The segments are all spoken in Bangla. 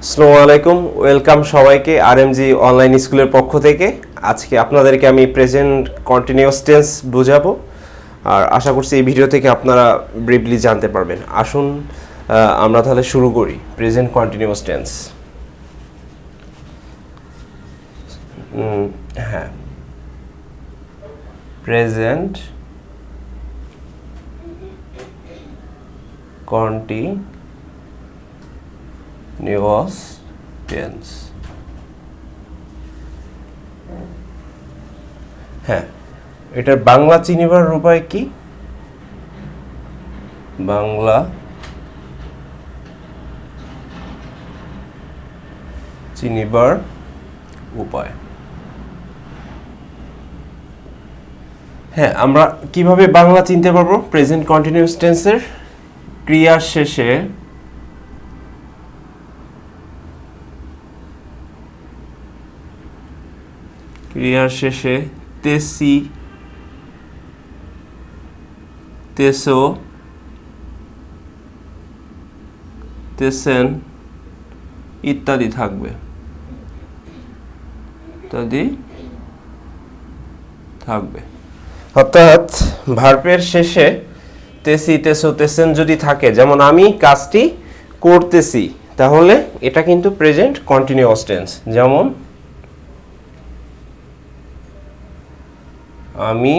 আসসালামু আলাইকুম, ওয়েলকাম সবাইকে আরএমজি অনলাইন স্কুলের পক্ষ থেকে। আজকে আপনাদেরকে আমি প্রেজেন্ট কন্টিনিউয়াস টেন্স বোঝাবো, আর আশা করছি এই ভিডিও থেকে আপনারা ব্রিফলি জানতে পারবেন। আসুন আমরা তাহলে শুরু করি। প্রেজেন্ট কন্টিনিউয়াস টেন্স, হ্যাঁ, প্রেজেন্ট কন্টিনিউয়াস টেন্স। হ্যাঁ, এটার বাংলা চিনিবার উপায় কি? বাংলা চিনিবার উপায়, হ্যাঁ, আমরা কিভাবে বাংলা চিনতে পারবো? প্রেজেন্ট কন্টিনিউয়াস টেন্সের ক্রিয়ার শেষে তেসি, তেসো, তেসেন ইত্যাদি থাকবে, অর্থাৎ ভার্বের শেষে তেসি, তেসো, তেসেন যদি থাকে, যেমন আমি কাজটি করতেছি, তাহলে এটা কিন্তু প্রেজেন্ট কন্টিনিউয়াস টেন্স। যেমন আমি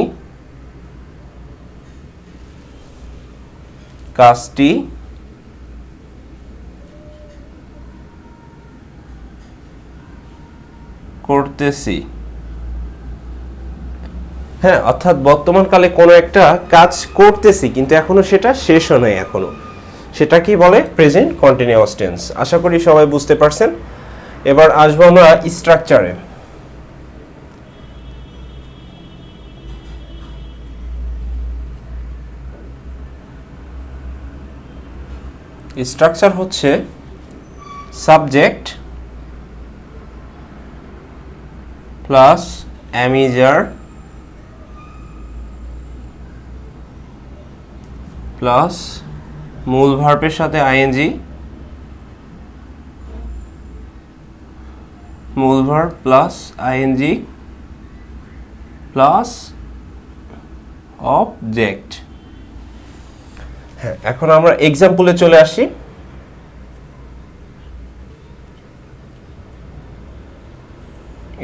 কাজটি করতেছি। হ্যাঁ, অর্থাৎ বর্তমানকালে কোনো একটা কাজ করতেছি, কিন্তু এখনো সেটা শেষ হয় নাই, এখনো সেটা কি বলে? Present continuous tense. আশা করি সবাই বুঝতে পারছেন। এবার আসবো আমরা স্ট্রাকচারে। স্ট্রাকচার হচ্ছে সাবজেক্ট প্লাস অ্যামিজার প্লাস মূল ভার্বের সাথে আইএনজি, মূল verb plus ING plus object. হ্যাঁ, এখন আমরা এক্সাম্পলে চলে আসি।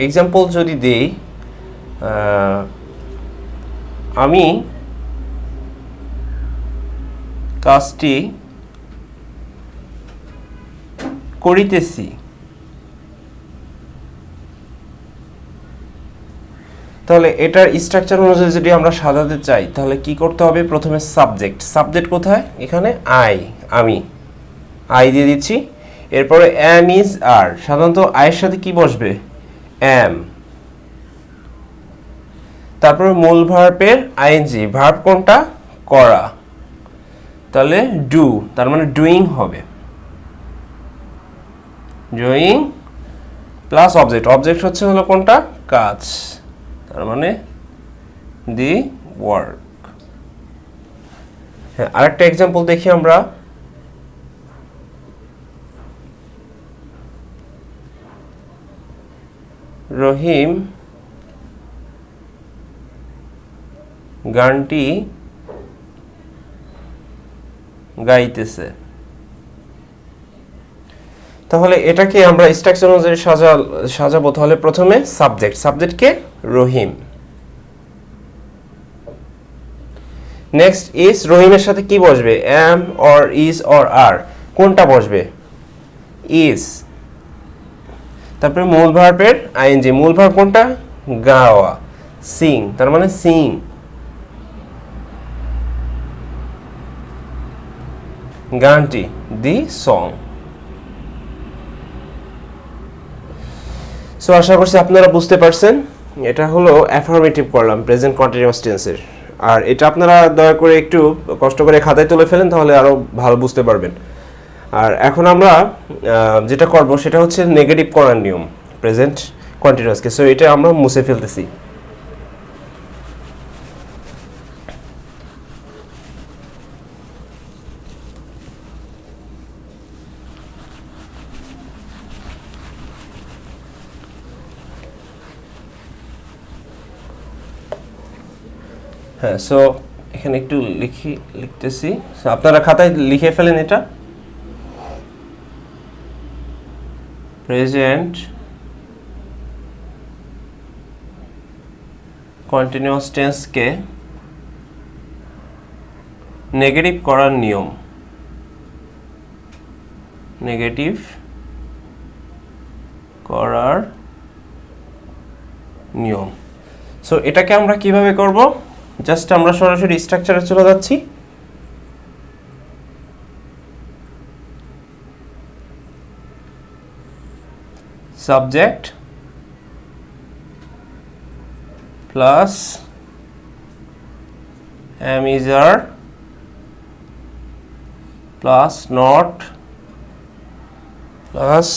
এক্সাম্পল যদি দেই, আমি কাজটি করিতেছি, তাহলে এটার স্ট্রাকচার অনুযায়ী যদি আমরা সাজাতে চাই, তাহলে কি করতে হবে? প্রথমে সাবজেক্ট, সাবজেক্ট কোথায়? এখানে আই, আমি আই দিয়ে দিচ্ছি। এরপরে এম, ইজ, আর। সাধারণত আয়ের সাথে কি বসবে? এম। তারপরে মূল ভার্বের আইএনজি, ভার্ব কোনটা? করা, তাহলে ডু, তার মানে ডুইং হবে, ডুইং প্লাস অবজেক্ট। অবজেক্ট হচ্ছে হলো কোনটা? কাজ, তার মানে দি ওয়ার্ক। হ্যাঁ, আরেকটা এক্সাম্পল দেখি আমরা। রহিম গানটি গাইতেছে। তাহলে এটাকে আমরা স্ট্রাকচার অনুযায়ী সাজাবো। তাহলে প্রথমে সাবজেক্ট, সাবজেক্টকে রহিম। নেক্সট ইজ, রহিমের সাথে কি বসবে? এম অর ইজ অর আর, কোনটা বসবে? ইজ। তারপরে মূল ভার্বের আইএনজি, মূল ভার্ব কোনটা? গাওয়া, সিং, তার মানে সিং, গানটি, দি সং। সো আশা করছি আপনারা বুঝতে পারছেন। এটা হলো অ্যাফার্মেটিভ করলাম প্রেজেন্ট কন্টিনিউয়াস টেন্সের। আর এটা আপনারা দয়া করে একটু কষ্ট করে খাতায় তুলে ফেলেন, তাহলে আরো ভালো বুঝতে পারবেন। আর এখন আমরা যেটা করব সেটা হচ্ছে নেগেটিভ করার নিয়ম প্রেজেন্ট কন্টিনিউয়াসকে। সো এটা আমরা মুছে ফেলতেছি। হ্যাঁ, সো এখানে একটু লিখতেছি, আপনারা খাতায় লিখে ফেলেন এটা। প্রেজেন্ট কন্টিনিউয়াস টেন্সকে নেগেটিভ করার নিয়ম, নেগেটিভ করার নিয়ম। সো এটাকে আমরা কিভাবে করব, জাস্ট আমরা সরাসরি স্ট্রাকচারে চলে যাচ্ছি। Subject plus am is are plus not plus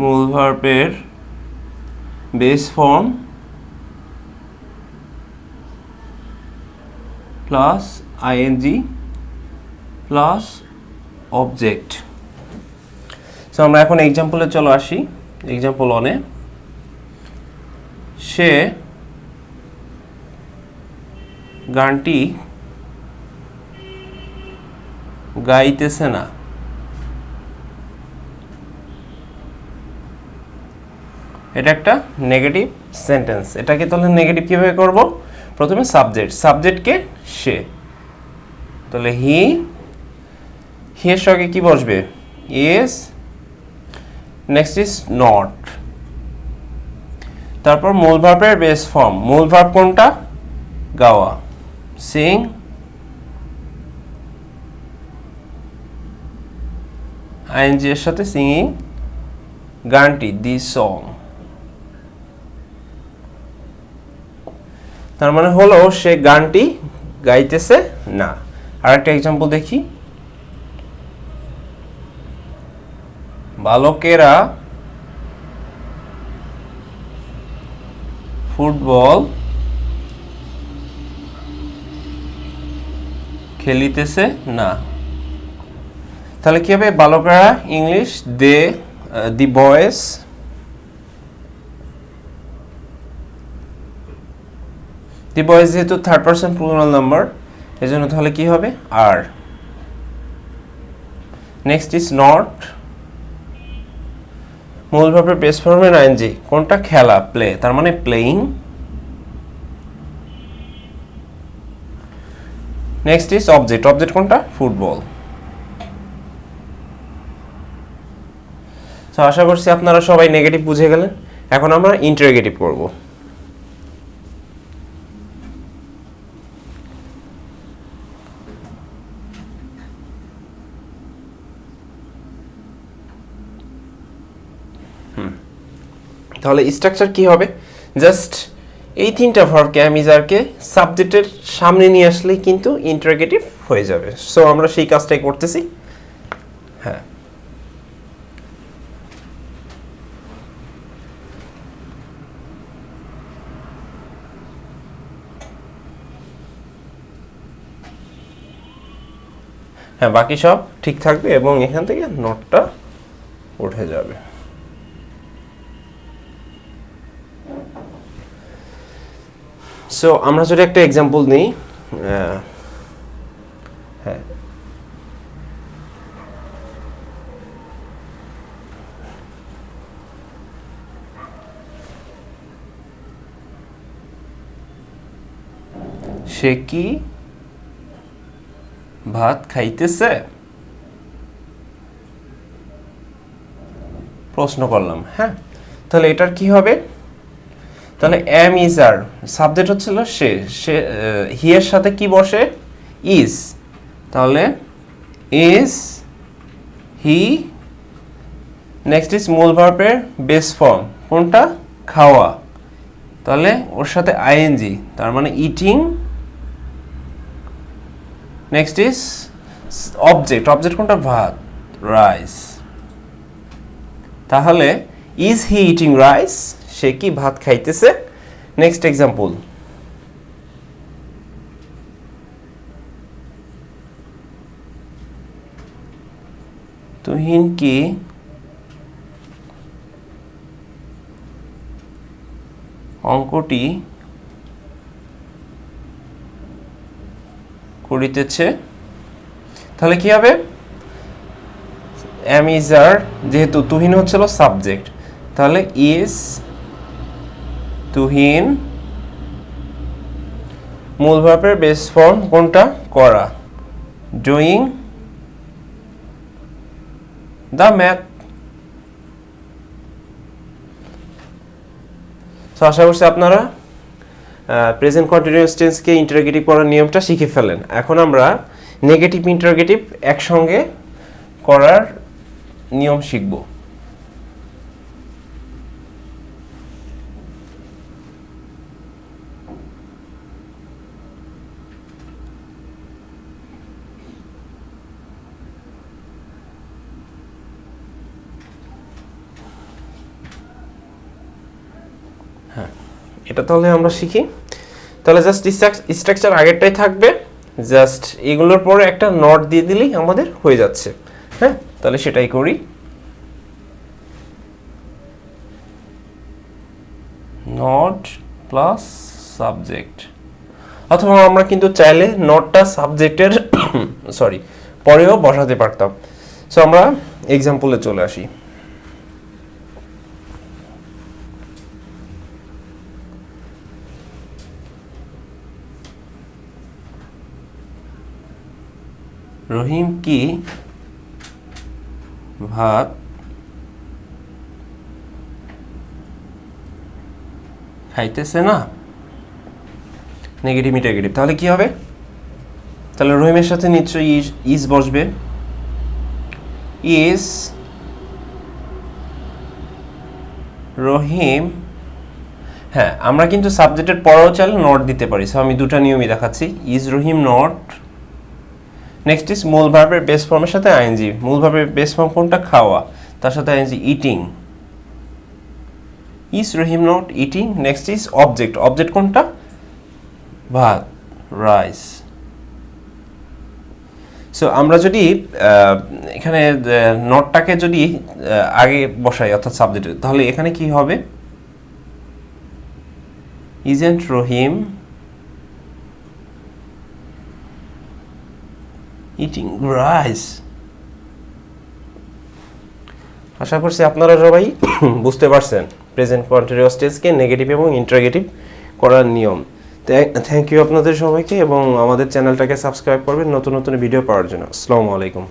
মূল ভার্বের base form plus ING plus object. So আমরা এখন এক্সাম্পলে চলে আসি। এক্সাম্পল 1 এ সে গানটি গাইতেছে না। এটা একটা নেগেটিভ সেন্টেন্স। এটাকে তাহলে নেগেটিভ কিভাবে করব, প্রথমে সাবজেক্টকে সে, তাহলে হি এর সঙ্গে কি বসবে, ইজ, নেক্সট ইজ নট, তারপর মূল ভার্বের বেস ফর্ম, মূল ভার্ব কোনটা, গাওয়া, সিং, আইএনজি এর সাথে সিঙ্গিং, গানটি, দি সং। তার মানে হলো সে গানটি গাইতেছে না। আরেকটা এক্সাম্পল দেখি। বালকেরা ফুটবল খেলিতেছে না। তাহলে কি হবে, বালকেরা English, the boys, the boys যেহেতু থার্ড পারসন প্লুরাল নাম্বার, এজন্য তাহলে কি হবে, আর। নেক্সট ইজ নট, মূল ভার্বের বেস ফর্মের আইএনজি কোনটা, খেলা, প্লে, তার মানে প্লেইং। নেক্সট ইজ অবজেক্ট কোনটা, ফুটবল। তো আশা করছি আপনারা সবাই নেগেটিভ বুঝে গেলেন। এখন আমরা ইন্টারোগেটিভ করব। তাহলে স্ট্রাকচার কি হবে, জাস্ট এই তিনটা ভার্বকে অ্যামিজারকে সাবজেক্টের সামনে নিয়ে আসলেই কিন্তু ইন্টারোগেটিভ হয়ে যাবে। সো আমরা সেই কাজটাই করতেছি। হ্যাঁ, হ্যাঁ, বাকি সব ঠিক থাকবে এবং এখান থেকে নোটটা উঠে যাবে। সো আমরা যদি একটা এক্সাম্পল নিই, হ্যাঁ, সে কি ভাত খাইতেছে, প্রশ্ন করলাম। হ্যাঁ, তাহলে এটার কি হবে, তাহলে এম ইজ আর, সাবজেক্ট হচ্ছিল সে, হি এর সাথে কি বসে, ইজ, তাহলে ইজ হি। নেক্সট ইজ মূল ভার্বের বেস ফর্ম কোনটা, খাওয়া, তাহলে ওর সাথে আইএনজি, তার মানে ইটিং। নেক্সট ইজ অবজেক্ট কোনটা, ভাত, রাইস, তাহলে ইজ হি ইটিং রাইস, সে কি ভাত খাইতেছে। নেক্সট এক্সাম্পল, তুহিন কি অঙ্কটি করিতেছে, তাহলে কি হবে? এম ইজ আর, যেহেতু তুহিন হচ্ছিল সাবজেক্ট, তাহলে ইজ তুহিন, মূল ভার্বের বেস ফর্ম কোনটা? করা, ডুইং দ্য ম্যাথ। তো আশা করছি আপনারা প্রেজেন্ট কন্টিনিউয়াস টেন্সকে ইন্টারোগেটিভ করার নিয়মটা শিখে ফেলেন। এখন আমরা নেগেটিভ ইন্টারোগেটিভ একসঙ্গে করার নিয়ম শিখব। হ্যাঁ, এটা তাহলে আমরা শিখি। তাহলে জাস্ট স্ট্রাকচার আগেরটাই থাকবে, জাস্ট এগুলোর পরে একটা নট দিয়ে দিলেই আমাদের হয়ে যাচ্ছে। হ্যাঁ, তাহলে সেটাই করি। নট প্লাস সাবজেক্ট, অথবা আমরা কিন্তু চাইলে নটটা সাবজেক্টের সরি পরেও বসাতে পারতাম। সো আমরা এক্সাম্পলে চলে আসি। রহিম কি ভাত খাইতেছে না? নেগেটিভ ইন্টারোগেটিভ, তাহলে কি হবে? তাহলে রহিমের সাথে নিশ্চয়ই ইজ বসবে। ইজ রহিম, হ্যাঁ আমরা কিন্তু সাবজেক্টের পরেও চাইলে নট দিতে পারি। সো আমি দুটা নিয়মই দেখাচ্ছি। Is Rahim not, next is মূল ভার্বের বেস ফর্মের সাথে আইএনজি। মূল ভার্বের বেস ফর্ম কোনটা? খাওয়া, তার সাথে ING eating. Is Rahim not eating, next is object. Object কোনটা? ভাত, রাইস। সো আমরা যদি এখানে নটটাকে যদি আগে বসাই অর্থাৎ সাবজেক্টে, তাহলে এখানে কি হবে? Isn't Rahim eating rice. আশা করছি আপনারা সবাই বুঝতে পারছেন প্রেজেন্ট কন্টিনিউয়াস টেন্সকে নেগেটিভ এবং ইন্টারোগেটিভ করার নিয়ম। থ্যাংক ইউ আপনাদের সবাইকে, এবং আমাদের চ্যানেলটাকে সাবস্ক্রাইব করবেন নতুন নতুন ভিডিও পাওয়ার জন্য। আসসালামু আলাইকুম।